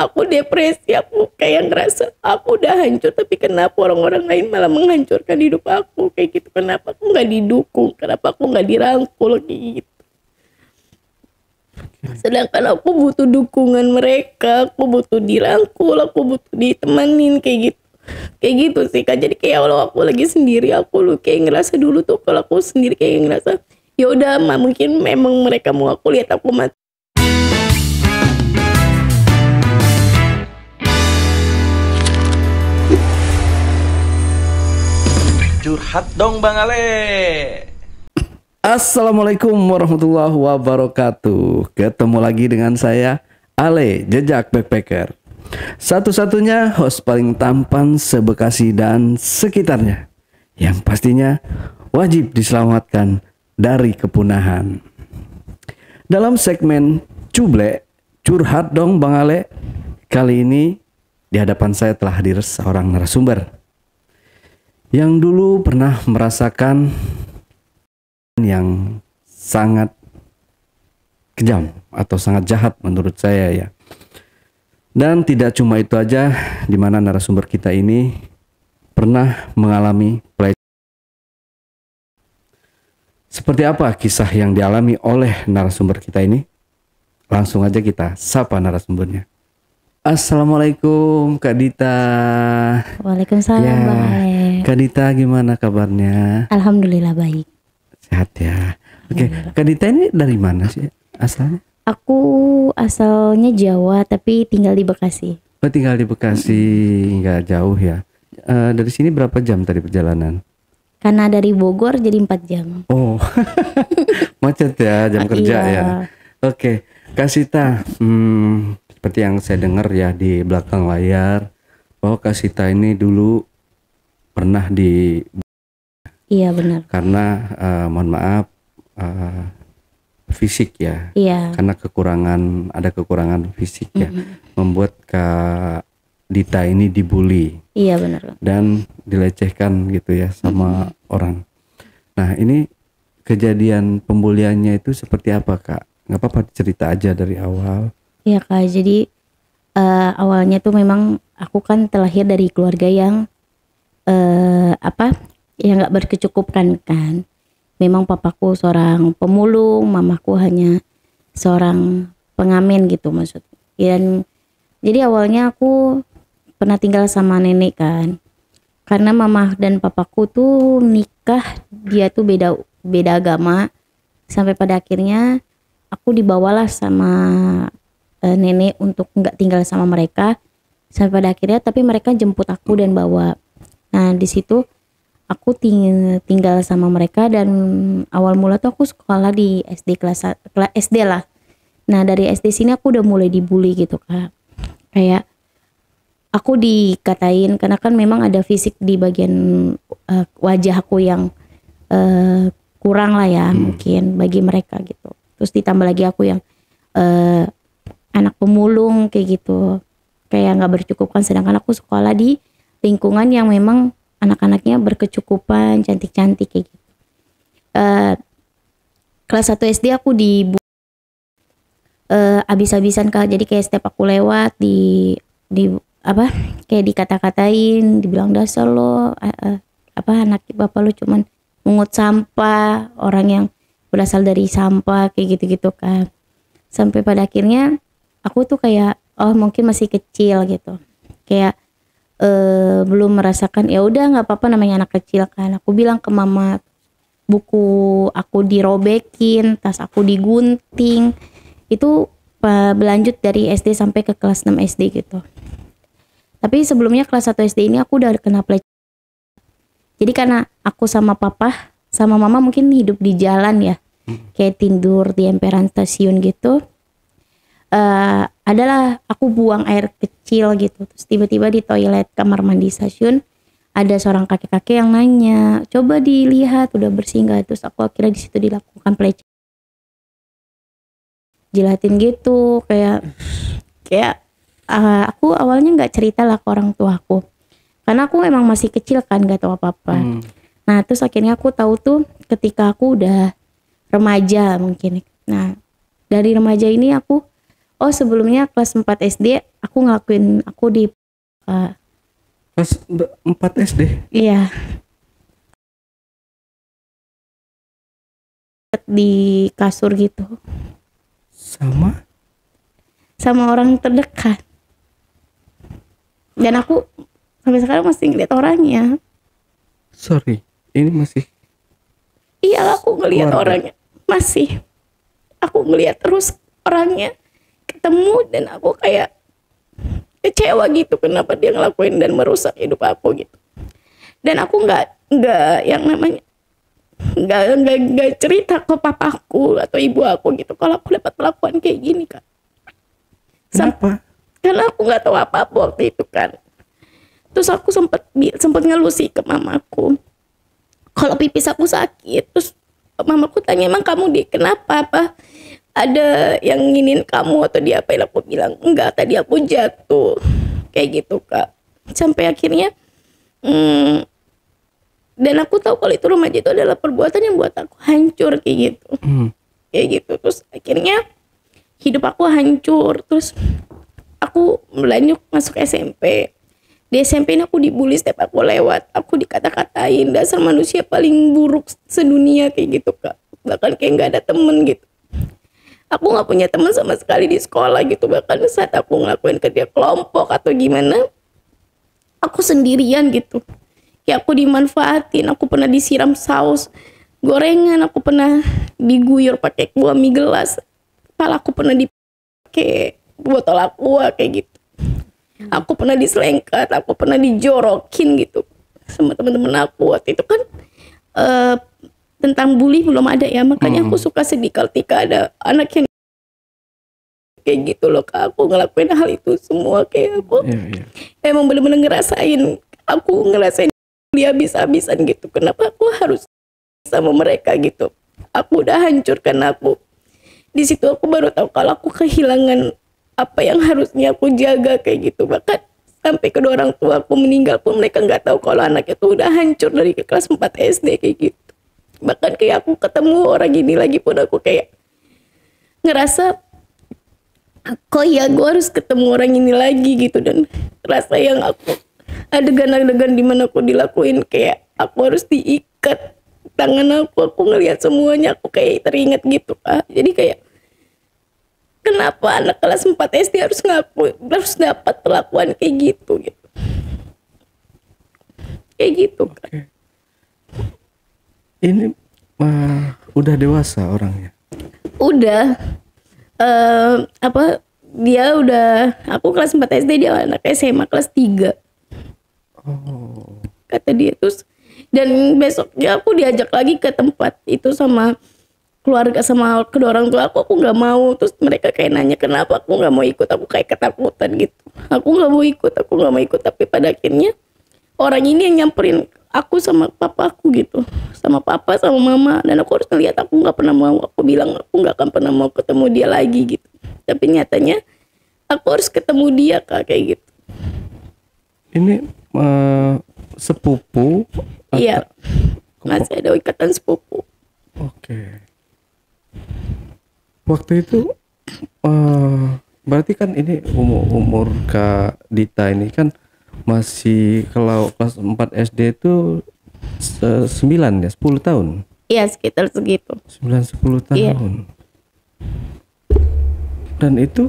aku depresi, aku kayak ngerasa aku udah hancur, tapi kenapa orang-orang lain malah menghancurkan hidup aku kayak gitu. Kenapa aku nggak didukung, kenapa aku nggak dirangkul kayak gitu. Sedangkan aku butuh dukungan mereka, aku butuh dirangkul, aku butuh ditemanin kayak gitu. Kayak gitu sih Kak. Jadi kayak kalau aku lagi sendiri, aku lu kayak ngerasa dulu tuh kalau aku sendiri kayak ngerasa ya udah mungkin memang mereka mau aku lihat aku mati. Curhat dong Bang Ale. Assalamualaikum warahmatullahi wabarakatuh. Ketemu lagi dengan saya Ale, Jejak Backpacker. Satu-satunya host paling tampan se-Bekasi dan sekitarnya, yang pastinya wajib diselamatkan dari kepunahan. Dalam segmen Cuble, Curhat dong Bang Ale, kali ini di hadapan saya telah hadir seorang narasumber yang dulu pernah merasakan yang sangat kejam atau sangat jahat menurut saya ya. Dan tidak cuma itu aja, di mana narasumber kita ini pernah mengalami pelecehan. Seperti apa kisah yang dialami oleh narasumber kita ini? Langsung aja kita sapa narasumbernya. Assalamualaikum Kak Dita. Waalaikumsalam Bang Ale. Kak Dita gimana kabarnya? Alhamdulillah baik. Sehat ya. Oke, Kak Dita ini dari mana sih asalnya? Aku asalnya Jawa tapi tinggal di Bekasi. Oh, tinggal di Bekasi, nggak jauh ya. Dari sini berapa jam tadi perjalanan? Karena dari Bogor jadi 4 jam. Oh, macet ya jam kerja Iya. ya. Oke, Kak Sita, seperti yang saya dengar ya di belakang layar, bahwa Kak Sita ini dulu pernah di Iya benar. karena mohon maaf fisik ya. Iya. Karena ada kekurangan fisik ya, membuat Kak Dita ini dibully Iya benar. dan dilecehkan gitu ya sama orang. Nah, ini kejadian pembuliannya itu seperti apa Kak? Nggak apa-apa cerita aja dari awal. Iya Kak, jadi awalnya tuh memang aku kan terlahir dari keluarga yang yang nggak berkecukupan kan. Memang papaku seorang pemulung, mamaku hanya seorang pengamen gitu maksudnya. Dan jadi awalnya aku pernah tinggal sama nenek kan. Karena mama dan papaku tuh nikah, dia tuh beda agama. Sampai pada akhirnya aku dibawalah sama nenek untuk nggak tinggal sama mereka. Sampai pada akhirnya tapi mereka jemput aku dan bawa. Nah di situ aku tinggal sama mereka dan awal mula tuh aku sekolah di SD kelas SD lah. Nah dari SD sini aku udah mulai dibully gitu Kak. Kayak aku dikatain karena kan memang ada fisik di bagian wajah aku yang kurang lah ya mungkin bagi mereka gitu. Terus ditambah lagi aku yang anak pemulung kayak gitu. Kayak nggak bercukupkan, sedangkan aku sekolah di lingkungan yang memang anak-anaknya berkecukupan, cantik-cantik kayak gitu. Kelas 1 SD aku abis-abisan Kak. Jadi kayak setiap aku lewat kayak dikata-katain, dibilang dasar lo anak bapak lo cuman mungut sampah, orang yang berasal dari sampah kayak gitu-gitu kan. Sampai pada akhirnya aku tuh kayak mungkin masih kecil gitu. Kayak belum merasakan, ya udah nggak apa-apa namanya anak kecil kan. Aku bilang ke mama, buku aku dirobekin, tas aku digunting. Itu berlanjut dari SD sampai ke kelas 6 SD gitu. Tapi sebelumnya kelas 1 SD ini aku udah kena pelecehan. Jadi karena aku sama papa sama mama mungkin hidup di jalan ya, kayak tidur di emperan stasiun gitu. Adalah aku buang air kecil gitu, terus tiba-tiba di toilet kamar mandi stasiun ada seorang kakek-kakek yang nanya, coba dilihat udah bersih nggak. Terus aku akhirnya di situ dilakukan pelecehan, jilatin gitu, kayak aku awalnya nggak cerita lah ke orang tua aku karena aku emang masih kecil kan, nggak tahu apa-apa. Nah terus akhirnya aku tahu tuh ketika aku udah remaja mungkin. Nah dari remaja ini aku Oh sebelumnya kelas 4 SD aku ngelakuin aku di Kelas 4 SD. iya di kasur gitu sama orang terdekat. Dan aku sampai sekarang masih ngeliat orangnya. Sorry, ini masih Iya, aku ngelihat keluarga. orangnya. Masih. Aku ngelihat terus orangnya ketemu dan aku kayak kecewa gitu kenapa dia ngelakuin dan merusak hidup aku gitu. Dan aku nggak yang namanya nggak cerita ke papaku atau ibu aku gitu kalau aku dapat perlakuan kayak gini kan. Kenapa? Karena aku nggak tahu apa-apa waktu itu kan. Terus aku sempet ngeluh sih ke mamaku. Kalau pipis aku sakit, terus mamaku tanya emang kamu kenapa apa? Ada yang nginin kamu atau diapain? Aku bilang enggak, tadi aku jatuh kayak gitu kak. Sampai akhirnya dan aku tahu kalau itu remaja itu adalah perbuatan yang buat aku hancur kayak gitu. Kayak gitu. Terus akhirnya hidup aku hancur. Terus aku melanjut masuk SMP. Di SMP ini aku dibully setiap aku lewat. Aku dikata-katain dasar manusia paling buruk sedunia kayak gitu kak. Bahkan kayak nggak ada temen gitu. Aku nggak punya teman sama sekali di sekolah gitu. Bahkan saat aku ngelakuin kerja kelompok atau gimana, aku sendirian gitu. Ya aku dimanfaatin. Aku pernah disiram saus gorengan. Aku pernah diguyur pakai kuah mie gelas. Kepala aku pernah dipakai botol aqua kayak gitu. Aku pernah diselengkat, aku pernah dijorokin gitu sama teman-teman aku. Waktu itu kan tentang bully belum ada ya, makanya aku suka sedih ketika ada anak yang kayak gitu loh kak. Aku ngelakuin hal itu semua kayak aku emang bener-bener ngerasain bully habis-habisan gitu. Kenapa aku harus sama mereka gitu? Aku udah hancurkan aku. Di situ aku baru tahu kalau aku kehilangan apa yang harusnya aku jaga kayak gitu. Bahkan sampai kedua orang tua aku meninggal pun mereka nggak tahu kalau anaknya tuh udah hancur dari kelas 4 SD kayak gitu. Bahkan kayak aku ketemu orang ini lagi pun aku kayak ngerasa kok ya gue harus ketemu orang ini lagi gitu. Dan rasa yang aku adegan-adegan dimana aku dilakuin kayak aku harus diikat tangan aku ngelihat semuanya, aku kayak teringat gitu kak. Jadi kayak kenapa anak kelas 4 SD harus dapat perlakuan kayak gitu. Kayak gitu kan. Oke. Ini udah dewasa orangnya. Udah dia udah, aku kelas 4 SD, dia anak SMA kelas 3. Kata dia. Terus dan besoknya aku diajak lagi ke tempat itu sama keluarga, sama kedua orang tua aku nggak mau. Terus mereka kayak nanya kenapa aku nggak mau ikut. Aku kayak ketakutan gitu, aku nggak mau ikut. Tapi pada akhirnya orang ini yang nyamperin aku sama papa aku gitu, sama papa sama mama. Dan aku harus ngeliat aku nggak pernah mau. Aku bilang aku nggak akan pernah mau ketemu dia lagi gitu. Tapi nyatanya aku harus ketemu dia kak, kayak gitu. Ini sepupu? Iya, masih ada ikatan sepupu. Oke. Waktu itu berarti kan ini umur Kak Dita ini kan masih, kalau kelas 4 SD itu 9 ya, 10 tahun. Iya sekitar segitu. 9-10 tahun. Iya. Dan itu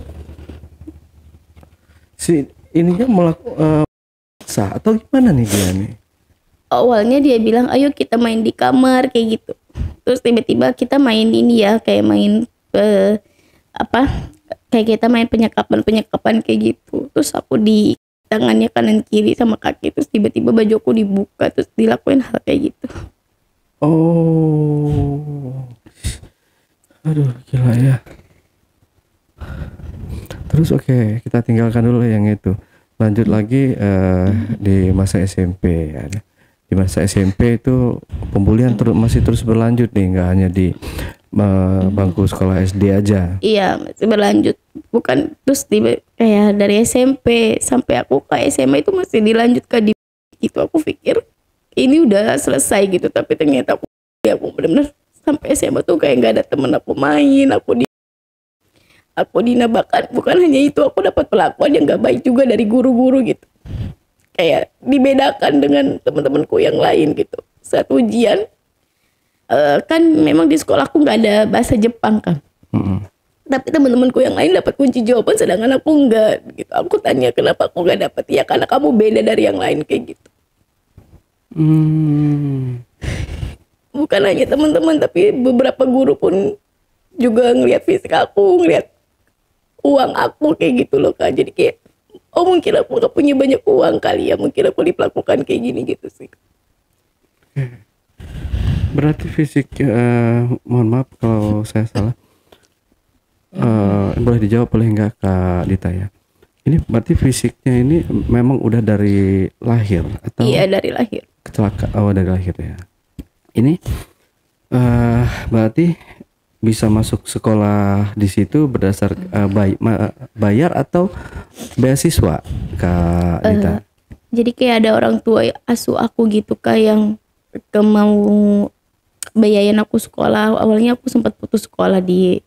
si ininya maksa atau gimana nih dia nih? Awalnya dia bilang ayo kita main di kamar kayak gitu. Terus tiba-tiba kita main ini ya, kayak main kayak kita main penyekapan kayak gitu. Terus aku di tangannya kanan kiri sama kaki. Terus tiba-tiba baju aku dibuka, terus dilakuin hal kayak gitu. Oh, aduh gila ya. Terus oke, kita tinggalkan dulu yang itu. Lanjut lagi di masa SMP ya. Di masa SMP itu pembulian masih terus berlanjut nih, nggak hanya di bangku sekolah SD aja. Iya masih berlanjut. Bukan terus kayak dari SMP sampai aku ke SMA itu masih dilanjut ke gitu. Aku pikir ini udah selesai gitu, tapi ternyata aku benar-benar sampai SMA tuh kayak nggak ada temen aku main. Aku Dina, bahkan bukan hanya itu, aku dapat perlakuan yang gak baik juga dari guru-guru gitu. Kayak dibedakan dengan teman-temanku yang lain gitu. Saat ujian, kan memang di sekolahku nggak ada bahasa Jepang kan. Tapi teman-temanku yang lain dapat kunci jawaban, sedangkan aku enggak gitu. Aku tanya kenapa aku nggak dapat, ya karena kamu beda dari yang lain kayak gitu. Bukan hanya teman-teman, tapi beberapa guru pun juga ngelihat fisik aku, ngelihat uang aku kayak gitu loh Kak. Jadi kayak, oh mungkin aku gak punya banyak uang kali ya, mungkin aku diperlakukan kayak gini gitu sih. Berarti fisik, mohon maaf kalau saya salah. Boleh dijawab boleh enggak Kak Dita ya? Ini berarti fisiknya ini memang udah dari lahir atau? Iya, dari lahir. Kecelakaan, dari lahir ya. Ini berarti bisa masuk sekolah di situ berdasar bayar atau beasiswa Kak Dita? Jadi kayak ada orang tua asuh aku gitu Kak, yang mau bayarin aku sekolah. Awalnya aku sempat putus sekolah di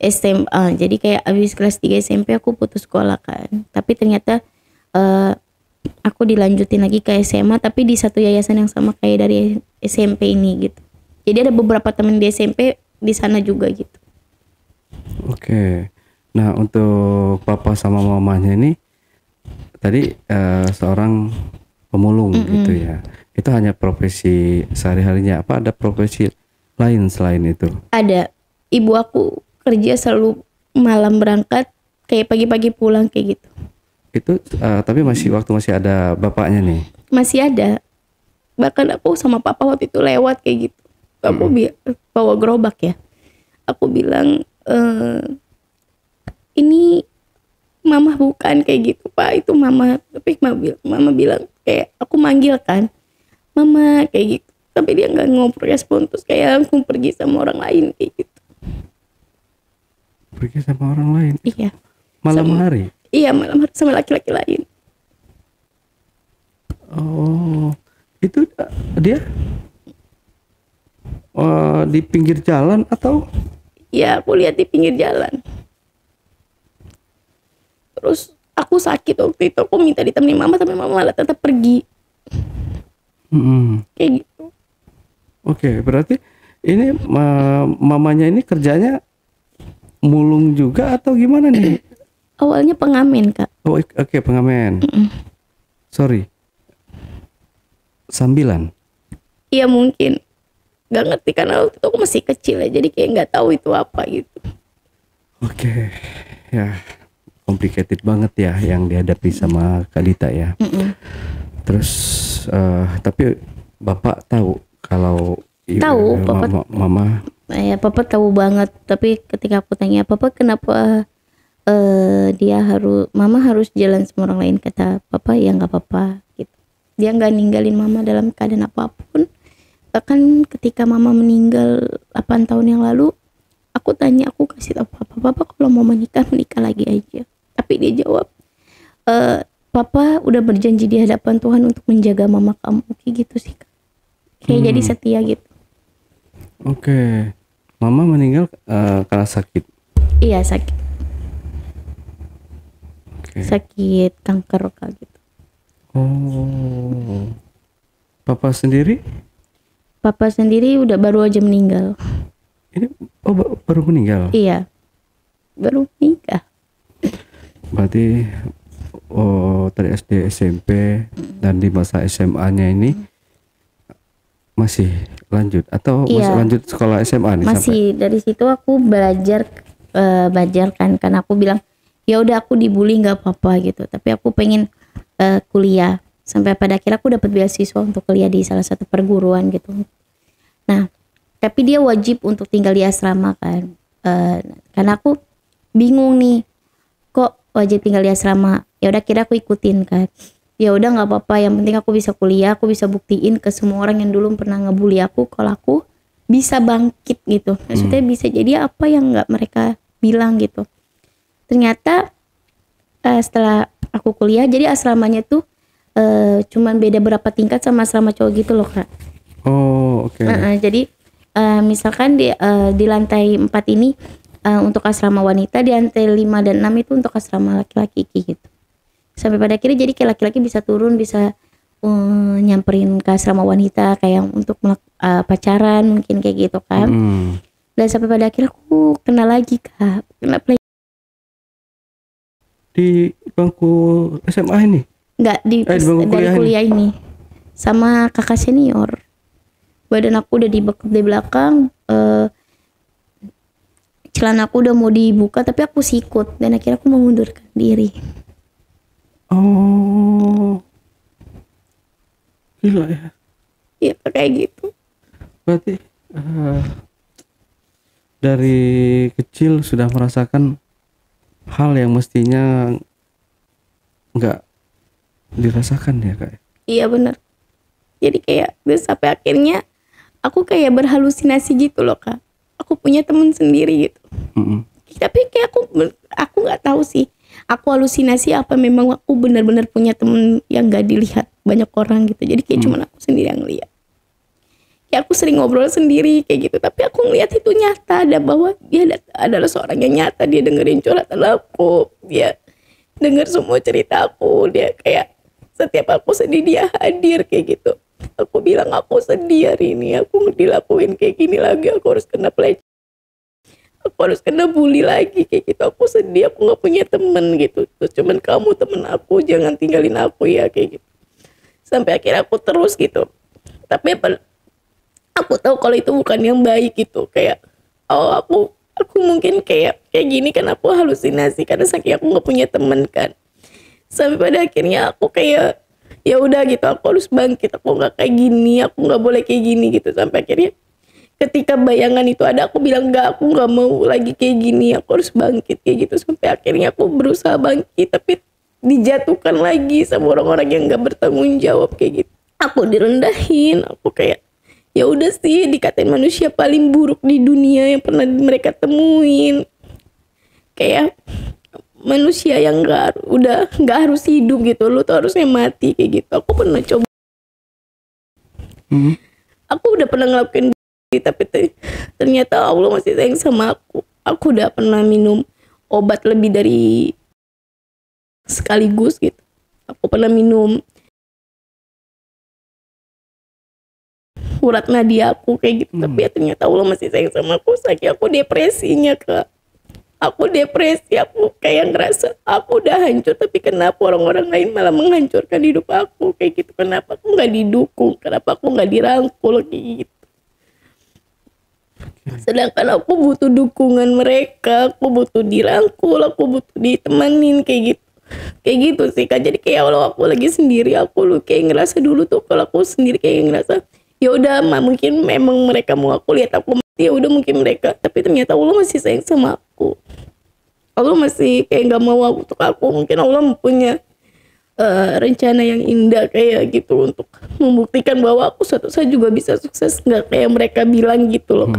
SMA. Jadi kayak abis kelas 3 SMP aku putus sekolah kan. Tapi ternyata aku dilanjutin lagi ke SMA, tapi di satu yayasan yang sama kayak dari SMP ini gitu. Jadi ada beberapa teman di SMP di sana juga gitu. Oke. Nah, untuk papa sama mamanya ini tadi seorang pemulung gitu ya. Itu hanya profesi sehari-harinya, apa ada profesi lain selain itu? Ada. Ibu aku kerja selalu malam berangkat, kayak pagi-pagi pulang kayak gitu. Itu tapi waktu masih ada bapaknya nih? Masih ada. Bahkan aku sama papa waktu itu lewat kayak gitu. Aku bawa gerobak ya. Aku bilang, ini mama bukan kayak gitu Pak, itu mama. Tapi mama bilang kayak, aku manggil kan, mama kayak gitu. Tapi dia gak ngobrol respon, terus kayak langsung pergi sama orang lain kayak gitu. Pergi sama orang lain? Iya. Malam hari? Iya, malam hari sama laki-laki lain. Oh, itu dia di pinggir jalan atau? Iya, aku lihat di pinggir jalan. Terus aku sakit waktu itu, aku minta ditemenin mama, tapi mama malah tetap pergi. Kayak gitu. Oke, berarti ini mamanya ini kerjanya mulung juga atau gimana nih? Awalnya pengamen Kak. Oh, oke, pengamen. Sorry. Sambilan. Iya mungkin. Gak ngerti karena waktu itu aku masih kecil ya, jadi kayak gak tahu itu apa gitu. Oke. Ya, complicated banget ya yang dihadapi sama Kak Dita ya. Terus tapi Bapak tahu kalau tahu, Papa, mama ya Papa tahu banget. Tapi ketika aku tanya Papa kenapa mama harus jalan sama orang lain, kata Papa ya nggak apa-apa gitu. Dia nggak ninggalin mama dalam keadaan apapun. Bahkan ketika mama meninggal 8 tahun yang lalu, aku tanya, aku kasih tahu Papa kalau mau menikah lagi aja. Tapi dia jawab, Papa udah berjanji di hadapan Tuhan untuk menjaga mama kamu, kayak gitu sih Kak. Kayak jadi setia gitu. Oke. Mama meninggal karena sakit? Iya, sakit. Okay. Sakit kanker Kak gitu. Oh. Papa sendiri? Papa sendiri udah baru aja meninggal. Ini baru meninggal? Iya. Baru nikah. Berarti dari SD, SMP dan di masa SMA-nya ini masih lanjut atau masih lanjut sekolah SMA nih? Masih sampai? Dari situ aku belajar kan, karena aku bilang ya udah aku dibully nggak apa-apa gitu, tapi aku pengen kuliah. Sampai pada akhirnya aku dapat beasiswa untuk kuliah di salah satu perguruan gitu. Nah, tapi dia wajib untuk tinggal di asrama kan. Karena aku bingung nih, kok wajib tinggal di asrama. Ya udah kira aku ikutin kan. Ya udah nggak apa-apa, yang penting aku bisa kuliah, aku bisa buktiin ke semua orang yang dulu pernah ngebully aku kalau aku bisa bangkit gitu. Maksudnya bisa jadi apa yang nggak mereka bilang gitu. Ternyata setelah aku kuliah, jadi asramanya tuh cuman beda berapa tingkat sama asrama cowok gitu loh Kak. Oh, oke. Jadi misalkan di lantai 4 ini untuk asrama wanita, di lantai 5 dan 6 itu untuk asrama laki-laki kayak gitu. Sampai pada akhirnya jadi kayak laki-laki bisa turun, bisa nyamperin ke asrama wanita kayak untuk pacaran mungkin kayak gitu kan. Dan sampai pada akhirnya aku kenal lagi Kak, kenal Di bangku SMA ini? Enggak di bangku dari kuliah kuliah ini. Sama kakak senior. Badan aku udah dibekap di belakang, celana aku udah mau dibuka tapi aku sikut dan akhirnya aku mengundurkan diri. Oh, gila ya. Iya kayak gitu. Berarti dari kecil sudah merasakan hal yang mestinya nggak dirasakan ya Kak? Iya benar. Jadi kayak terus sampai akhirnya aku kayak berhalusinasi gitu loh Kak. Aku punya teman sendiri gitu. Tapi kayak aku nggak tahu sih. Aku halusinasi apa memang aku benar-benar punya teman yang nggak dilihat banyak orang gitu. Jadi kayak cuman aku sendiri yang lihat. Ya aku sering ngobrol sendiri kayak gitu. Tapi aku ngeliat itu nyata ada bahwa dia adalah seorang yang nyata. Dia dengerin curhatan aku. Dia denger semua cerita aku. Dia kayak setiap aku sedih dia hadir kayak gitu. Aku bilang aku sedih hari ini, aku dilakuin kayak gini lagi, aku harus kena pelecehan, aku harus kena bully lagi kayak gitu. Aku sedih, aku nggak punya temen gitu. Terus cuman kamu temen aku, jangan tinggalin aku ya kayak gitu. Sampai akhirnya aku terus gitu. Tapi aku tahu kalau itu bukan yang baik gitu. Kayak aku mungkin kayak gini kan aku halusinasi karena saking aku nggak punya temen kan. Sampai pada akhirnya aku kayak ya udah gitu, aku harus bangkit, aku nggak kayak gini, aku nggak boleh kayak gini gitu. Sampai akhirnya ketika bayangan itu ada, aku bilang aku nggak mau lagi kayak gini, aku harus bangkit kayak gitu. Sampai akhirnya aku berusaha bangkit tapi dijatuhkan lagi sama orang-orang yang nggak bertanggung jawab kayak gitu. Aku direndahin, aku kayak ya udah sih dikatain manusia paling buruk di dunia yang pernah mereka temuin, kayak manusia yang nggak harus hidup gitu, lu tuh harusnya mati kayak gitu. Aku pernah coba, aku udah pernah ngelakuin tapi ternyata Allah masih sayang sama aku. Aku udah pernah minum obat lebih dari sekaligus gitu. Aku pernah minum urat nadi aku kayak gitu, tapi ya ternyata Allah masih sayang sama aku. Saking aku depresinya Kak. Aku depresi, aku kayak ngerasa aku udah hancur, tapi kenapa orang-orang lain malah menghancurkan hidup aku kayak gitu. Kenapa aku nggak didukung, kenapa aku nggak dirangkul kayak gitu. Sedangkan aku butuh dukungan mereka, aku butuh dirangkul, aku butuh ditemanin kayak gitu. Kayak gitu sih Kak. Jadi kayak kalau aku lagi sendiri, aku kayak ngerasa dulu tuh kalau aku sendiri kayak ngerasa ya udah mungkin memang mereka mau aku lihat aku mati, ya udah mungkin mereka, tapi ternyata Allah masih sayang sama aku. Allah masih kayak nggak mau untuk aku. Mungkin Allah mempunyai rencana yang indah kayak gitu untuk membuktikan bahwa aku suatu saat juga bisa sukses, nggak kayak mereka bilang gitu loh.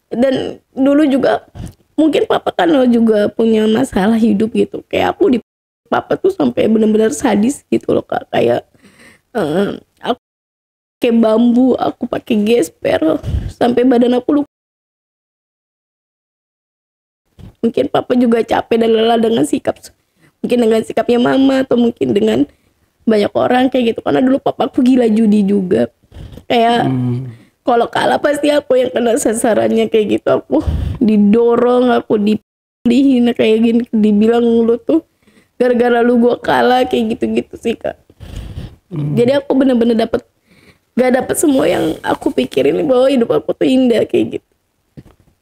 Dan dulu juga mungkin papa kan juga punya masalah hidup gitu. Kayak aku papa tuh sampai benar-benar sadis gitu loh Kak. Kayak aku pakai bambu, aku pakai gesper sampai badan aku luka. Mungkin papa juga capek dan lelah dengan sikapnya mama, atau mungkin dengan banyak orang kayak gitu. Karena dulu papa aku gila judi juga. Kayak kalau kalah pasti aku yang kena sasarannya kayak gitu. Aku didorong, aku dihina kayak gini, dibilang lu tuh gara-gara lu gua kalah kayak gitu-gitu sih Kak. Jadi aku bener-bener gak dapet semua yang aku pikirin bahwa hidup aku tuh indah kayak gitu.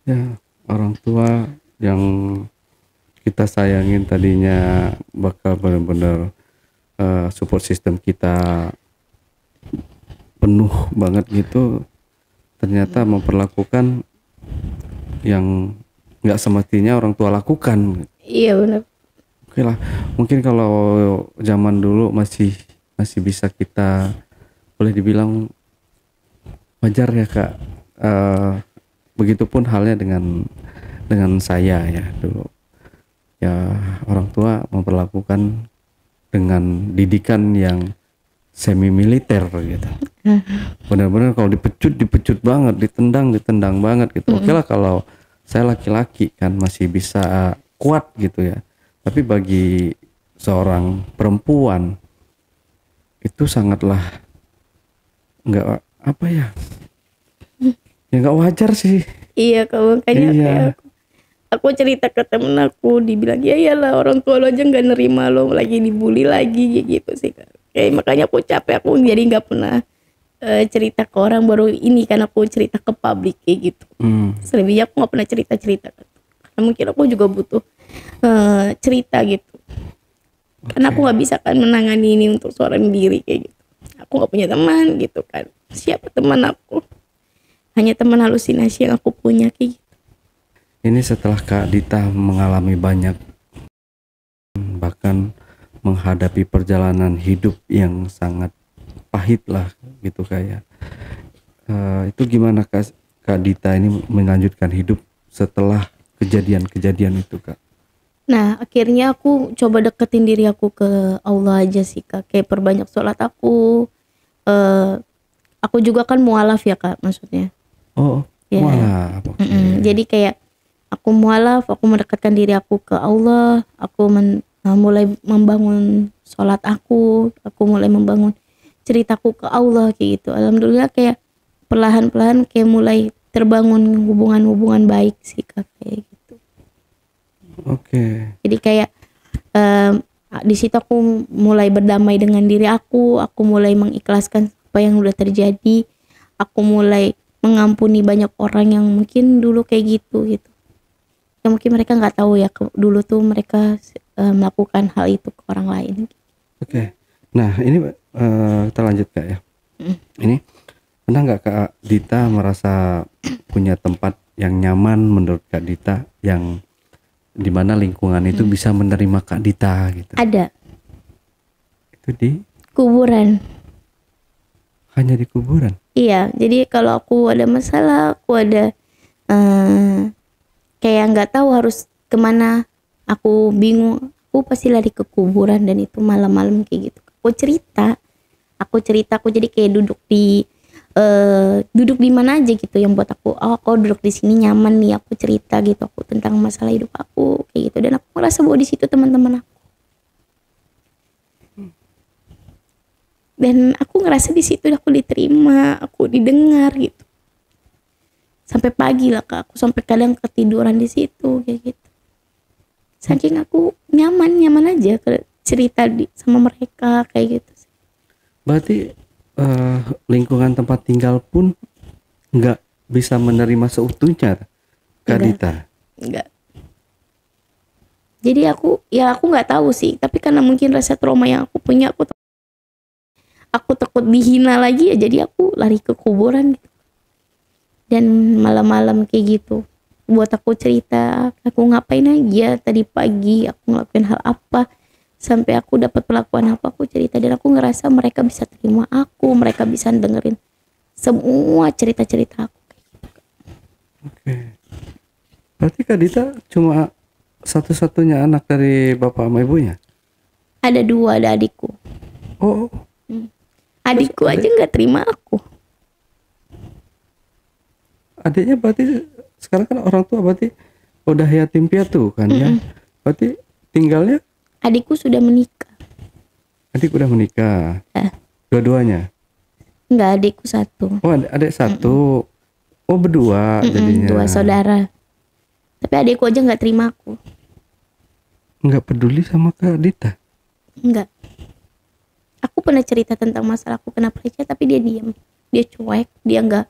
Ya, orang tua yang kita sayangin tadinya bakal benar-benar support system kita penuh banget gitu, ternyata memperlakukan yang nggak semestinya orang tua lakukan. Iya benar. Oke lah, mungkin kalau zaman dulu masih bisa kita boleh dibilang wajar ya Kak. Begitupun halnya dengan saya ya dulu. Ya orang tua memperlakukan dengan didikan yang semi militer gitu. Benar-benar kalau dipecut banget, ditendang banget gitu. Oke lah kalau saya laki-laki kan masih bisa kuat gitu ya. Tapi bagi seorang perempuan itu sangatlah nggak apa ya, ya nggak wajar sih. Iya Kak, makanya Iya. kayak aku cerita ke temen aku, dibilang ya iyalah orang tua lo aja nggak nerima lo lagi dibully lagi kayak gitu sih Kak. Kayak makanya aku capek, aku jadi nggak pernah cerita ke orang, baru ini kan aku cerita ke publik kayak gitu. Selebihnya aku nggak pernah cerita karena mungkin aku juga butuh cerita gitu. Karena aku nggak bisa kan menangani ini untuk seorang diri kayak gitu. Aku nggak punya teman gitu kan. Siapa teman aku? Hanya teman halusinasi yang aku punya kayak gitu. Ini setelah Kak Dita mengalami banyak, bahkan menghadapi perjalanan hidup yang sangat pahit lah gitu kayak. Itu gimana Kak Dita ini melanjutkan hidup setelah kejadian-kejadian itu Kak? Nah akhirnya aku coba deketin diri aku ke Allah aja sih Kak. Kayak perbanyak sholat aku. Aku juga kan mualaf ya Kak, maksudnya. Oh, Ya. malah. Oke. Jadi kayak aku mualaf, aku mendekatkan diri aku ke Allah, aku mulai membangun sholat aku mulai membangun ceritaku ke Allah kayak gitu. Alhamdulillah kayak perlahan-perlahan kayak mulai terbangun hubungan-hubungan baik sih Kak, kayak gitu. Oke. Jadi kayak di situ aku mulai berdamai dengan diri aku mulai mengikhlaskan apa yang udah terjadi, aku mulai mengampuni banyak orang yang mungkin dulu kayak gitu. Ya mungkin mereka nggak tahu ya dulu tuh mereka melakukan hal itu ke orang lain. Oke. Nah ini kita lanjut Kak ya. Ini pernah nggak Kak Dita merasa punya tempat yang nyaman menurut Kak Dita, yang dimana lingkungan itu bisa menerima Kak Dita gitu? Ada Itu di kuburan. hanya di kuburan. Iya, jadi kalau aku ada masalah, aku ada kayak nggak tahu harus kemana, aku bingung, aku pasti lari ke kuburan, dan itu malam-malam kayak gitu. Aku cerita, aku jadi kayak duduk di mana aja gitu yang buat aku, oh aku duduk di sini nyaman nih, aku cerita gitu, aku tentang masalah hidup aku kayak gitu, dan aku merasa bahwa di situ teman-teman aku. Dan aku ngerasa di situ aku diterima, aku didengar gitu. Sampai pagi lah Kak, aku sampai kadang ketiduran di situ kayak gitu. Saking aku nyaman aja cerita sama mereka kayak gitu. Berarti lingkungan tempat tinggal pun nggak bisa menerima seutuhnya Kak Dita? Enggak. Jadi aku nggak tahu sih, tapi karena mungkin rasa trauma yang aku punya, aku takut dihina lagi ya, jadi aku lari ke kuburan gitu. Dan malam-malam kayak gitu buat aku cerita, aku ngapain aja tadi pagi, aku ngelakuin hal apa, sampai aku dapat perlakuan apa, aku cerita, dan aku ngerasa mereka bisa terima aku, mereka bisa dengerin semua cerita-cerita aku. Oke. Berarti Kak Dita cuma satu-satunya anak dari bapak sama ibunya? Ada 2, ada adikku. Oh, Adikku aja nggak terima aku. adiknya berarti sekarang kan orang tua berarti udah yatim piatu kan ya? Berarti tinggalnya Adikku sudah menikah. adik udah menikah? Dua-duanya? Enggak, adikku 1. Oh adik satu. Oh berdua jadinya. 2 saudara. Tapi adikku aja nggak terima aku. Nggak peduli sama Kak Dita? Enggak. Aku pernah cerita tentang masalah aku kena pelecehan, tapi dia diam, dia cuek, dia nggak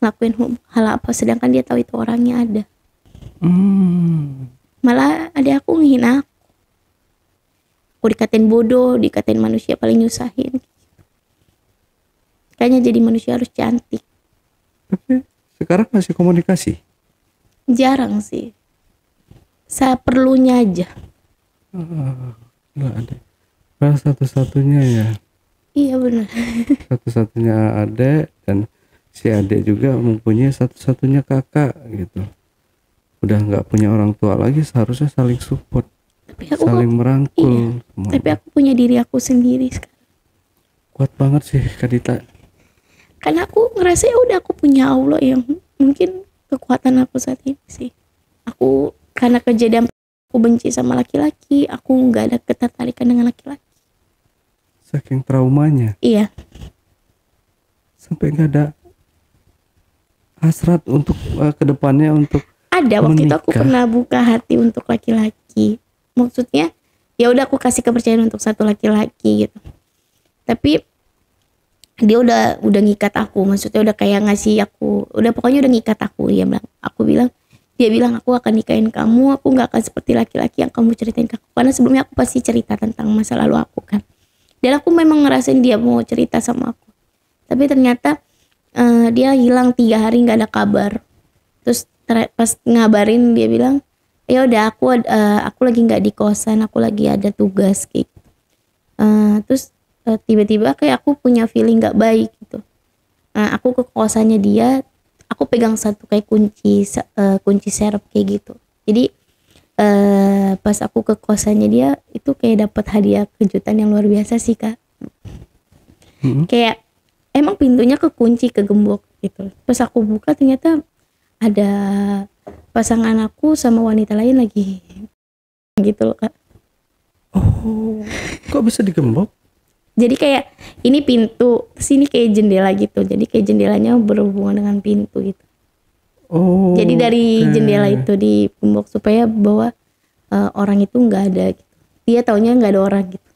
ngelakuin hal apa, sedangkan dia tahu itu orangnya ada. Malah ada aku ngehina aku dikatain bodoh, dikatain manusia paling nyusahin. Kayaknya jadi manusia harus cantik. Tapi sekarang masih komunikasi? Jarang sih, seperlunya aja. Nggak ada. Satu-satunya ya. Iya benar. Satu-satunya adik, dan si adik juga mempunyai satu-satunya kakak gitu. Udah nggak punya orang tua lagi, seharusnya saling support, saling merangkul. Iya, tapi aku punya diri aku sendiri sekarang. Kuat banget sih Kak Dita. Karena aku ngerasa ya udah aku punya Allah yang mungkin kekuatan aku saat ini sih. Aku karena kejadian aku benci sama laki-laki, aku nggak ada ketertarikan dengan laki-laki. Saking traumanya Iya, sampai nggak ada hasrat untuk kedepannya untuk ada waktu itu aku menikah. pernah buka hati untuk laki-laki. Maksudnya ya udah aku kasih kepercayaan untuk satu laki-laki gitu. Tapi dia udah ngikat aku, maksudnya udah kayak ngasih aku, udah pokoknya udah ngikat aku. Dia bilang aku akan nikahin kamu, aku nggak akan seperti laki-laki yang kamu ceritain ke aku, karena sebelumnya aku pasti cerita tentang masa lalu aku kan, dan aku memang ngerasain dia mau cerita sama aku, tapi ternyata dia hilang 3 hari nggak ada kabar. Terus pas ngabarin dia bilang ya udah aku lagi nggak di kosan, aku lagi ada tugas kayak gitu. Terus tiba-tiba kayak aku punya feeling nggak baik gitu. Aku ke kosannya dia, aku pegang satu kayak kunci serep kayak gitu. Jadi pas aku ke kosannya dia itu kayak dapat hadiah kejutan yang luar biasa sih Kak. Kayak emang pintunya kekunci, kegembok gitu. Pas aku buka ternyata ada pasangan aku sama wanita lain lagi gitu loh Kak. Oh, kok bisa digembok? Jadi kayak ini pintu, terus ini kayak jendela gitu. Jadi kayak jendelanya berhubungan dengan pintu gitu. Oh. Jadi dari oke. jendela itu digembok supaya bahwa orang itu nggak ada gitu. Dia taunya nggak ada orang gitu.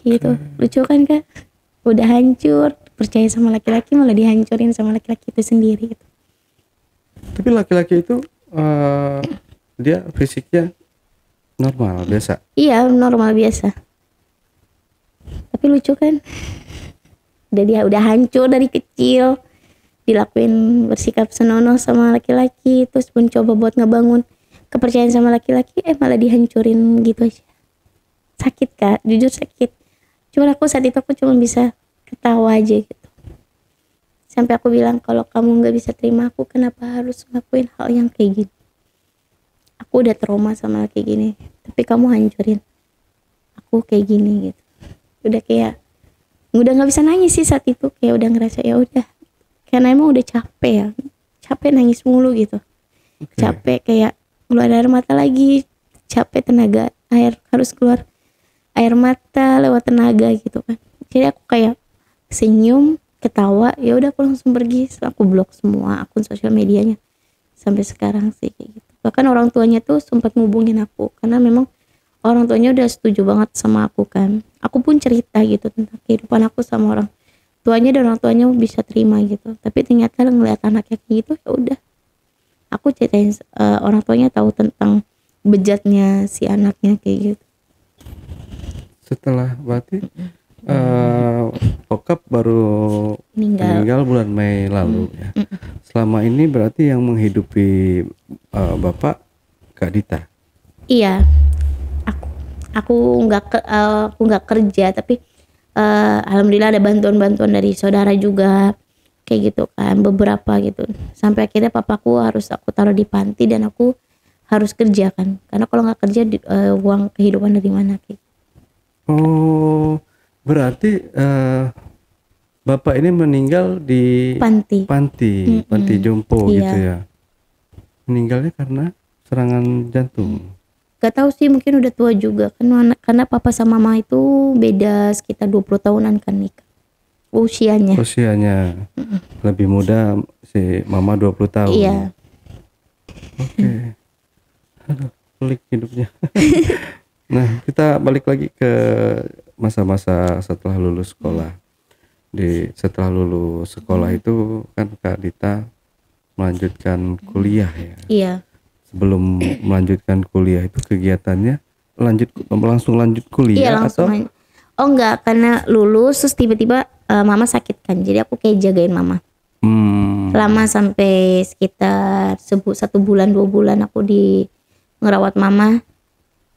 Kayak gitu. Lucu kan Kak? Udah hancur, percaya sama laki-laki malah dihancurin sama laki-laki itu sendiri gitu. Tapi laki-laki itu dia fisiknya normal biasa. Iya, normal biasa. Tapi lucu kan? Dia udah hancur dari kecil, dilakuin bersikap senonoh sama laki-laki, terus mencoba buat ngebangun kepercayaan sama laki-laki, malah dihancurin gitu aja. Sakit Kak, jujur sakit. Cuma aku saat itu aku cuma bisa ketawa aja gitu. Sampai aku bilang kalau kamu nggak bisa terima aku, kenapa harus ngelakuin hal yang kayak gini? Aku udah trauma sama kayak gini, tapi kamu hancurin aku kayak gini gitu. Udah kayak udah nggak bisa nangis sih saat itu, kayak udah ngerasa ya udah, karena emang udah capek nangis mulu gitu. Capek kayak keluar air mata lagi, capek tenaga air, harus keluar air mata lewat tenaga gitu kan. Jadi aku kayak senyum, ketawa, ya udah aku langsung pergi. Aku blok semua akun sosial medianya sampai sekarang sih kayak gitu. Bahkan orang tuanya tuh sempat ngubungin aku karena memang orang tuanya udah setuju banget sama aku kan. Aku pun cerita gitu tentang kehidupan aku sama orang tuanya, dan orang tuanya bisa terima gitu. Tapi ternyata ngeliat anaknya kayak gitu, ya udah. Aku ceritain orang tuanya tahu tentang bejatnya si anaknya kayak gitu. Setelah berarti bokap baru meninggal bulan Mei lalu ya. Selama ini berarti yang menghidupi Bapak Kak Dita. Iya, aku nggak kerja, tapi alhamdulillah ada bantuan dari saudara juga kayak gitu kan, beberapa gitu. Sampai akhirnya papaku harus aku taruh di panti dan aku harus kerja kan, karena kalau nggak kerja uang kehidupan dari mana kayak. Oh, berarti Bapak ini meninggal di panti jompo Iya. gitu ya. Meninggalnya karena serangan jantung. Gak tahu sih, mungkin udah tua juga kan, karena papa sama mama itu beda sekitar 20 tahunan kan nikah usianya. Lebih muda si mama 20 tahun. Iya. Oke. Aduh, pelik hidupnya. Nah, kita balik lagi ke masa-masa setelah lulus sekolah. Setelah lulus sekolah itu kan Kak Dita melanjutkan kuliah ya. Iya. Sebelum melanjutkan kuliah itu kegiatannya langsung lanjut kuliah Langsung atau? Oh enggak, karena lulus terus tiba-tiba mama sakit kan, jadi aku kayak jagain mama. Lama sampai sekitar 1 bulan 2 bulan aku ngerawat mama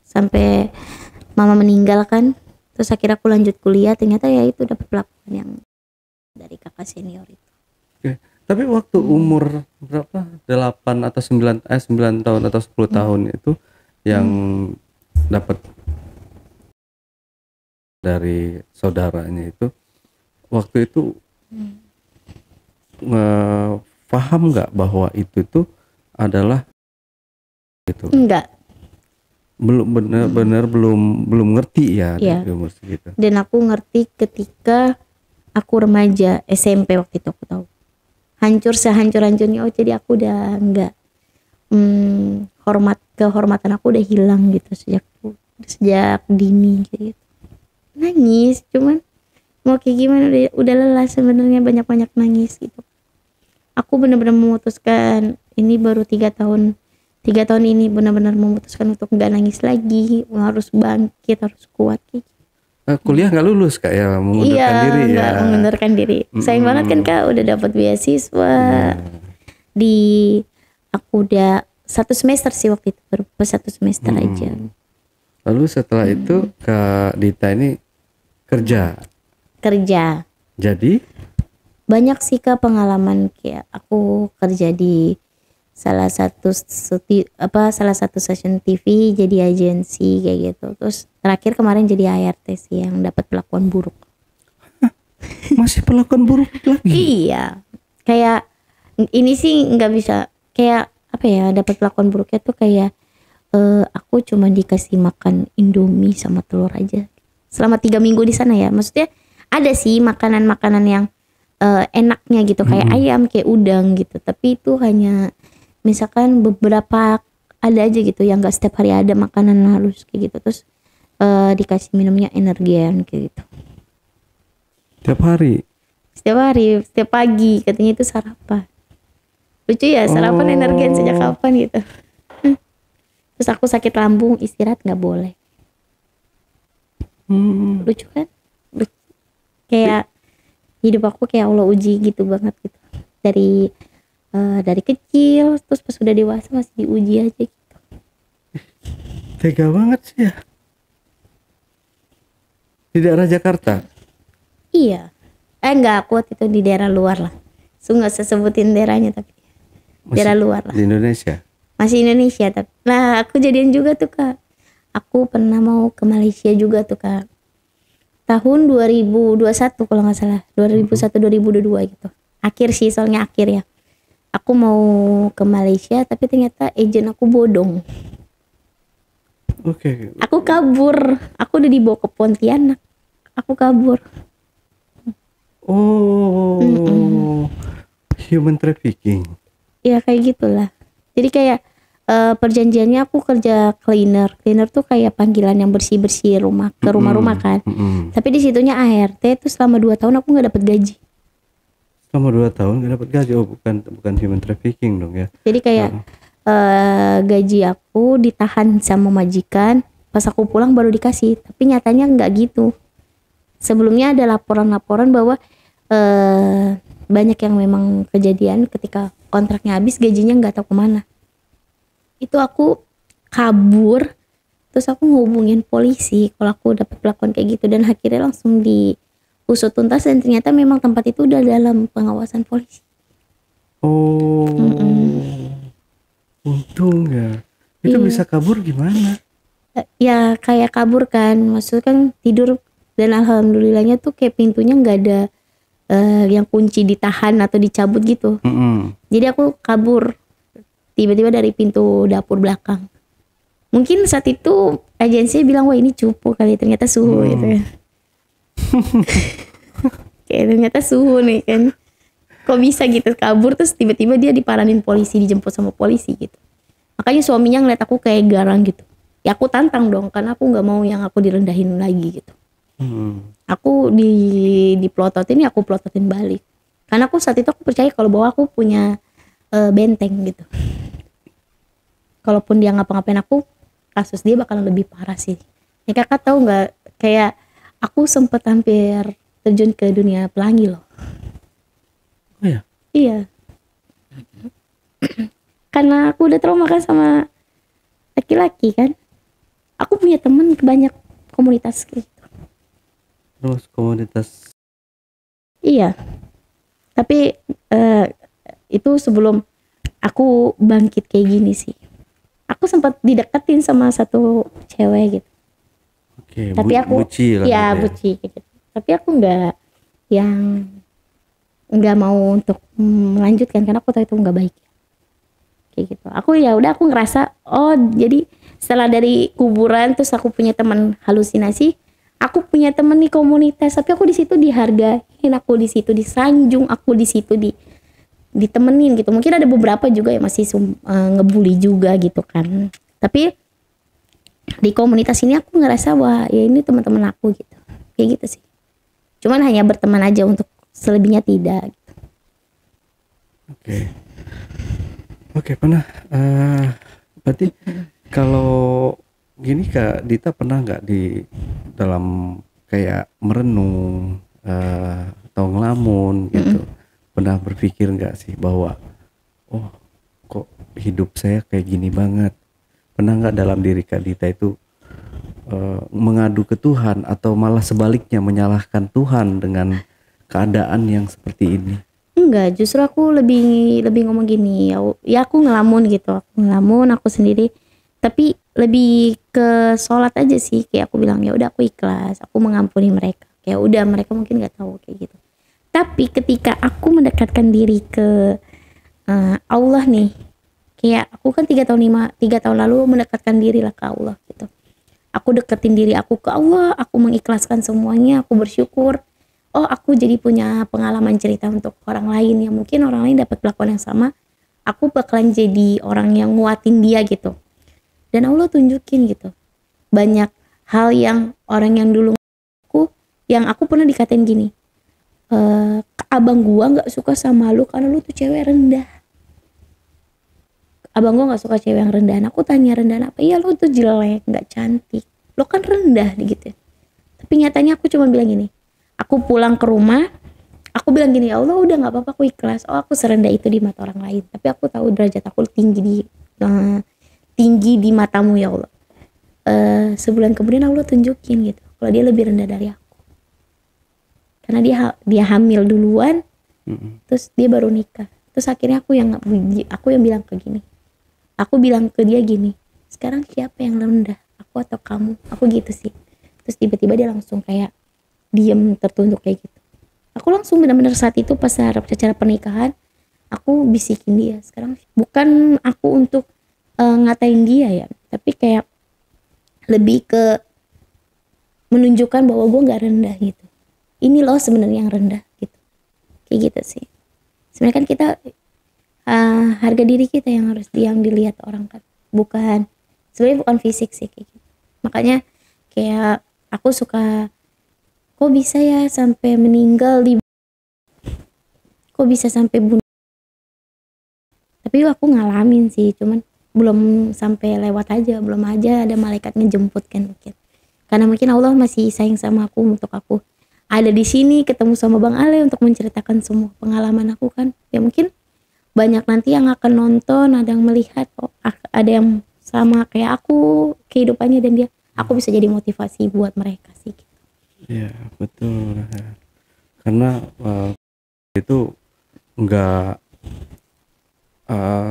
sampai mama meninggal kan. Terus akhirnya aku lanjut kuliah, ternyata ya itu dapat pelakuan yang dari kakak senior itu. Oke. Tapi waktu umur berapa? 8 atau 9 tahun atau 10 tahun itu yang dapat dari saudaranya itu, waktu itu paham nggak bahwa itu tuh adalah gitu? Enggak. Belum benar-benar belum ngerti ya Iya. di umur segitu. Dan aku ngerti ketika aku remaja SMP waktu itu aku tahu. Hancur sehancur-hancurnya. Oh jadi aku udah enggak kehormatan aku udah hilang gitu sejak dini kayak gitu. Nangis cuman mau kayak gimana udah lelah sebenarnya banyak-banyak nangis gitu. Aku benar-benar memutuskan ini baru 3 tahun ini benar-benar memutuskan untuk nggak nangis lagi, harus bangkit, harus kuat gitu. Kuliah nggak lulus Kak ya, mengundurkan diri ya. Iya, mengundurkan diri. Sayang banget kan Kak, udah dapat beasiswa. Aku udah 1 semester sih waktu itu, baru 1 semester aja. Lalu setelah itu Kak Dita ini kerja. Jadi Banyak sih Kak pengalaman, kayak aku kerja di salah satu stasiun TV jadi agensi kayak gitu. Terus terakhir kemarin jadi ART sih yang dapat perlakuan buruk. masih perlakuan buruk lagi. Iya, kayak ini sih nggak bisa, kayak apa ya, dapat perlakuan buruknya tuh kayak aku cuma dikasih makan Indomie sama telur aja selama 3 minggu di sana ya. Maksudnya ada sih makanan-makanan yang enaknya gitu, kayak ayam, kayak udang gitu, tapi itu hanya misalkan beberapa ada aja gitu yang nggak setiap hari ada makanan halus kayak gitu. Terus dikasih minumnya Energian kayak gitu. Setiap hari. Setiap pagi katanya itu sarapan. Lucu ya, sarapan Energian sejak kapan gitu. Terus aku sakit lambung, istirahat nggak boleh. Lucu kan? Kayak hidup aku kayak Allah uji gitu banget gitu. Dari kecil terus pas udah dewasa masih diuji aja gitu. Tega banget sih ya. Di daerah Jakarta. Iya. Enggak, aku waktu itu di daerah luar lah. Nggak usah sebutin daerahnya, tapi daerah luar lah. Di Indonesia. Masih Indonesia tapi. Nah, aku jadian juga tuh Kak. Aku pernah mau ke Malaysia juga tuh Kak. Tahun 2021 kalau nggak salah. 2021-2022 gitu. Akhir sih, soalnya akhir ya. Aku mau ke Malaysia tapi ternyata agent aku bodong. Oke. Aku kabur. Aku udah dibawa ke Pontianak. Aku kabur. Oh. Human trafficking. Ya kayak gitulah. Jadi kayak perjanjiannya aku kerja cleaner. Cleaner tuh kayak panggilan yang bersih-bersih rumah ke rumah-rumah kan. Tapi di situnya ART tuh selama 2 tahun aku nggak dapat gaji. Selama 2 tahun nggak dapat gaji. Oh, bukan human trafficking dong ya. Jadi kayak gaji aku ditahan sama majikan, pas aku pulang baru dikasih. Tapi nyatanya nggak gitu. Sebelumnya ada laporan-laporan bahwa banyak yang memang kejadian ketika kontraknya habis gajinya nggak tahu kemana. Itu aku kabur, terus aku ngehubungin polisi kalau aku dapat perlakuan kayak gitu, dan akhirnya langsung diusut tuntas dan ternyata memang tempat itu udah dalam pengawasan polisi. Oh. Untung ya. Itu Iya. bisa kabur gimana? Ya kayak kabur kan, maksudnya kan tidur, dan alhamdulillahnya tuh kayak pintunya nggak ada yang kunci ditahan atau dicabut gitu. Jadi aku kabur tiba-tiba dari pintu dapur belakang. Mungkin saat itu agensi bilang wah ini cupu kali, ternyata suhu gitu ya. Kayak ternyata suhu nih kan. Kok bisa gitu kabur terus tiba-tiba dia diparanin polisi, dijemput sama polisi gitu. Makanya suaminya ngeliat aku kayak garang gitu. Ya aku tantang dong, karena aku nggak mau yang aku direndahin lagi gitu. Aku dipelototin, ya aku pelototin balik. Karena aku saat itu aku percaya kalau bahwa aku punya benteng gitu. Kalaupun dia ngapa-ngapain aku, kasus dia bakalan lebih parah sih. Ya kakak tahu nggak, kayak aku sempet hampir terjun ke dunia pelangi loh. Oh ya. Iya. Karena aku udah trauma kan sama laki-laki kan. Aku punya temen banyak komunitas gitu. Terus komunitas. Iya. Tapi itu sebelum aku bangkit kayak gini sih. Aku sempat dideketin sama satu cewek gitu. Oke, Tapi aku buci lah ya gitu buci gitu. Tapi aku nggak yang nggak mau untuk melanjutkan karena aku tahu itu nggak baik kayak gitu. Aku ya udah, aku ngerasa oh jadi setelah dari kuburan terus aku punya teman halusinasi, aku punya teman di komunitas, tapi aku di situ dihargain, aku di situ disanjung, aku di situ ditemenin gitu. Mungkin ada beberapa juga yang masih ngebully juga gitu kan, tapi di komunitas ini aku ngerasa wah ya ini teman-teman aku gitu, kayak gitu sih. Cuman hanya berteman aja, untuk selebihnya tidak gitu. Oke, pernah berarti kalau gini Kak Dita pernah nggak di dalam kayak merenung atau ngelamun gitu, pernah berpikir nggak sih bahwa oh kok hidup saya kayak gini banget? Pernah nggak dalam diri Kak Dita itu mengadu ke Tuhan atau malah sebaliknya menyalahkan Tuhan dengan keadaan yang seperti ini? Enggak, justru aku lebih ngomong gini, ya aku ngelamun gitu, aku ngelamun aku sendiri, tapi lebih ke sholat aja sih. Kayak aku bilang ya udah aku ikhlas, aku mengampuni mereka, kayak udah mereka mungkin nggak tahu kayak gitu. Tapi ketika aku mendekatkan diri ke Allah nih, kayak aku kan 3 tahun lalu mendekatkan diri lah ke Allah gitu. Aku deketin diri aku ke Allah, aku mengikhlaskan semuanya, aku bersyukur. Oh aku jadi punya pengalaman cerita untuk orang lain yang mungkin orang lain dapat perlakuan yang sama, aku bakalan jadi orang yang nguatin dia gitu. Dan Allah tunjukin gitu banyak hal yang orang yang dulu aku pernah dikatain gini, abang gua nggak suka sama lu karena lu tuh cewek rendah. Abang gua nggak suka cewek yang rendahan. Aku tanya rendahan apa? Iya lu tuh jelek, nggak cantik, lu kan rendah gitu. Tapi nyatanya aku cuma bilang gini, aku pulang ke rumah, aku bilang gini, ya Allah udah nggak apa-apa, aku ikhlas. Oh aku serendah itu di mata orang lain, tapi aku tahu derajat aku tinggi di matamu ya Allah. Sebulan kemudian Allah tunjukin gitu kalau dia lebih rendah dari aku, karena dia hamil duluan, terus dia baru nikah. Terus akhirnya aku yang bilang aku bilang ke dia gini, sekarang siapa yang rendah, aku atau kamu? Aku gitu sih. Terus tiba-tiba dia langsung kayak diam tertunduk kayak gitu. Aku langsung benar-benar saat itu pas acara pernikahan, aku bisikin dia, sekarang bukan aku untuk ngatain dia ya, tapi kayak lebih ke menunjukkan bahwa gue nggak rendah gitu. Ini loh sebenarnya yang rendah gitu, kayak gitu sih. Sebenarnya kan kita harga diri kita yang harus dilihat orang kan, sebenarnya bukan fisik sih kayak gitu. Makanya kayak aku suka, kok bisa ya sampai meninggal kok bisa sampai bunuh. Tapi aku ngalamin sih, cuman belum sampai lewat aja, belum aja ada malaikat ngejemput kan mungkin. Karena mungkin Allah masih sayang sama aku, untuk aku ada di sini ketemu sama Bang Ale untuk menceritakan semua pengalaman aku kan. Ya mungkin banyak nanti yang akan nonton, ada yang melihat, oh, ada yang sama kayak aku kehidupannya, dan aku bisa jadi motivasi buat mereka sih. Iya betul, karena itu nggak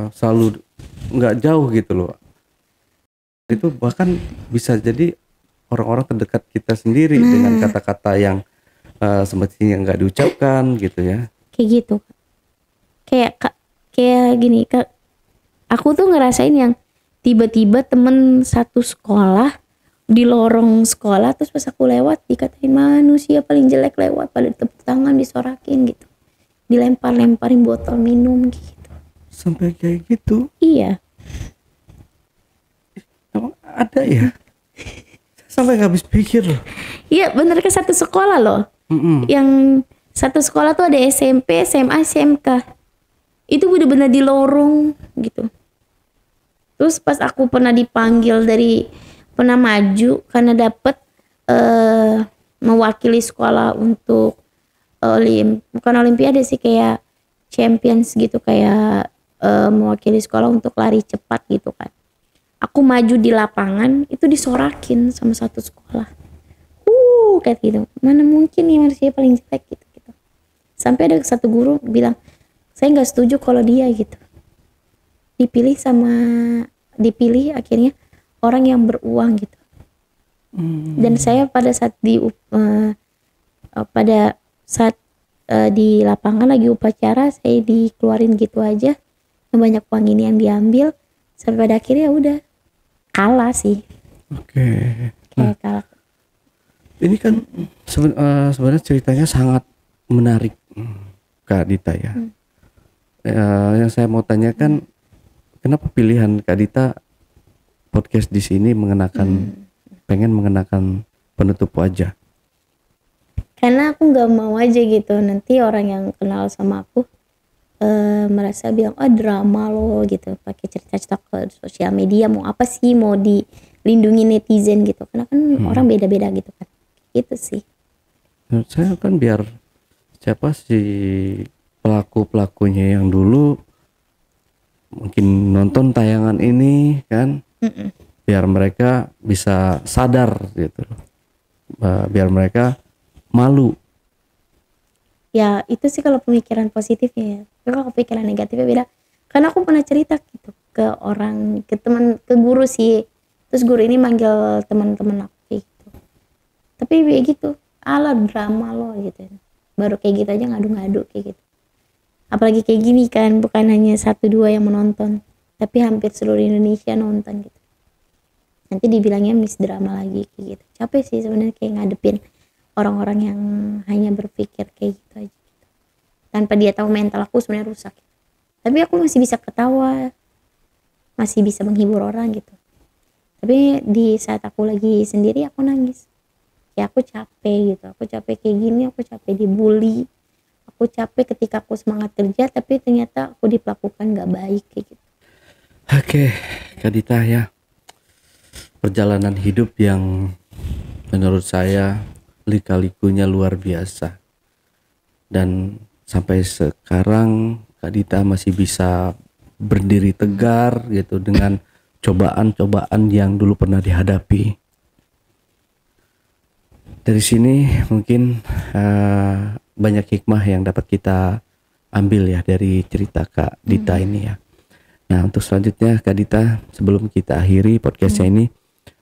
selalu nggak jauh gitu loh. Itu bahkan bisa jadi orang-orang terdekat kita sendiri dengan kata-kata yang semestinya nggak diucapkan gitu ya. Kayak gitu. Kayak gini Kak. Aku tuh ngerasain yang tiba-tiba temen satu sekolah di lorong sekolah, terus pas aku lewat dikatain manusia paling jelek lewat, pada tepuk tangan, disorakin gitu, dilempar-lemparin botol minum gitu. Sampai kayak gitu? Iya. Emang ada ya? Sampai nggak habis pikir loh. Iya bener, ke satu sekolah loh. Yang satu sekolah tuh ada SMP, SMA, SMK. Itu bener-bener di lorong gitu. Terus pas aku pernah dipanggil pernah maju karena dapet mewakili sekolah untuk bukan olimpiade sih, kayak champions gitu, kayak mewakili sekolah untuk lari cepat gitu kan. Aku maju di lapangan, itu disorakin sama satu sekolah. Kayak gitu. Mana mungkin nih manusia paling jelek gitu. Sampai ada satu guru bilang, saya nggak setuju kalau dia gitu dipilih akhirnya orang yang beruang gitu. Dan saya pada saat di lapangan lagi upacara saya dikeluarin gitu aja, yang banyak uang ini yang diambil, sampai pada akhirnya udah kalah sih. Oke. Kayak kalah. Ini kan sebenarnya ceritanya sangat menarik, Kak Dita ya. Yang saya mau tanyakan, kenapa pilihan Kak Dita podcast di sini pengen mengenakan penutup wajah? Karena aku nggak mau aja gitu nanti orang yang kenal sama aku merasa bilang drama lo gitu, pakai cerita-cerita ke sosial media, mau apa sih, mau dilindungi netizen gitu, karena kan orang beda-beda gitu kan, gitu sih. Menurut saya kan biar siapa si pelakunya yang dulu mungkin nonton tayangan ini kan, biar mereka bisa sadar gitu, biar mereka malu. Ya itu sih kalau pemikiran positifnya ya. Tapi kalau pemikiran negatifnya beda. Karena aku pernah cerita gitu ke orang, ke teman, ke guru sih. Terus guru ini manggil teman-teman aku kayak gitu. Tapi kayak gitu, ala drama lo gitu. Baru kayak gitu aja ngadu-ngadu kayak gitu. Apalagi kayak gini kan, bukan hanya 1-2 yang menonton, tapi hampir seluruh Indonesia nonton gitu. Nanti dibilangnya miss drama lagi kayak gitu. Capek sih sebenarnya kayak ngadepin orang-orang yang hanya berpikir kayak gitu aja gitu. Tanpa dia tahu mental aku sebenarnya rusak. Tapi aku masih bisa ketawa, masih bisa menghibur orang gitu. Tapi di saat aku lagi sendiri aku nangis. Ya aku capek gitu, aku capek kayak gini, aku capek dibully, aku capek ketika aku semangat kerja tapi ternyata aku diperlakukan gak baik kayak gitu. Oke, Kak Dita ya, perjalanan hidup yang menurut saya lika-likunya luar biasa, dan sampai sekarang Kak Dita masih bisa berdiri tegar gitu dengan cobaan-cobaan yang dulu pernah dihadapi. Dari sini mungkin banyak hikmah yang dapat kita ambil ya dari cerita Kak Dita ini ya. Nah untuk selanjutnya Kak Dita, sebelum kita akhiri podcastnya ini,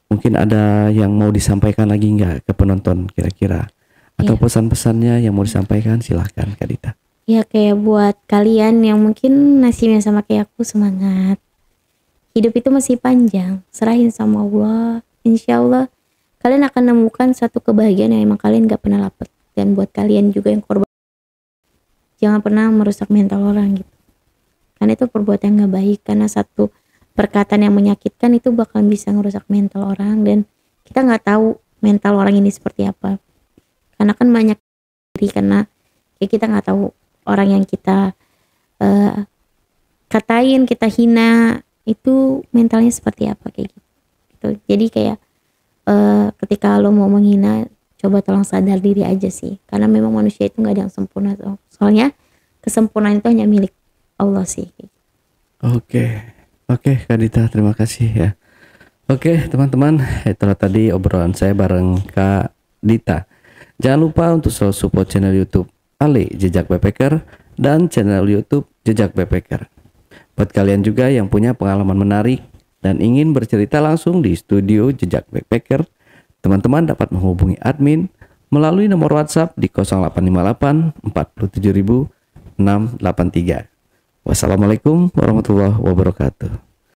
mungkin ada yang mau disampaikan lagi nggak ke penonton kira-kira? Atau pesan-pesannya yang mau disampaikan, silahkan Kak Dita. Ya kayak buat kalian yang mungkin nasibnya sama kayak aku, semangat. Hidup itu masih panjang, serahin sama Allah. Insya Allah kalian akan nemukan satu kebahagiaan yang emang kalian gak pernah dapet. Dan buat kalian juga yang korban, jangan pernah merusak mental orang gitu. Karena itu perbuatan gak baik, karena satu perkataan yang menyakitkan itu bakal bisa ngerusak mental orang, dan kita nggak tahu mental orang ini seperti apa. Karena kan banyak karena kita nggak tahu orang yang kita katain, kita hina itu mentalnya seperti apa kayak gitu. Jadi kayak ketika lo mau menghina, coba tolong sadar diri aja sih, karena memang manusia itu nggak ada yang sempurna. Soalnya kesempurnaan itu hanya milik Allah sih. Oke, Kak Dita, terima kasih ya. Oke, teman-teman, itulah tadi obrolan saya bareng Kak Dita. Jangan lupa untuk selalu support channel YouTube Ale Jejak Backpacker dan channel YouTube Jejak Backpacker. Buat kalian juga yang punya pengalaman menarik dan ingin bercerita langsung di studio Jejak Backpacker, teman-teman dapat menghubungi admin melalui nomor WhatsApp di 0858 47683. Wassalamualaikum warahmatullahi wabarakatuh.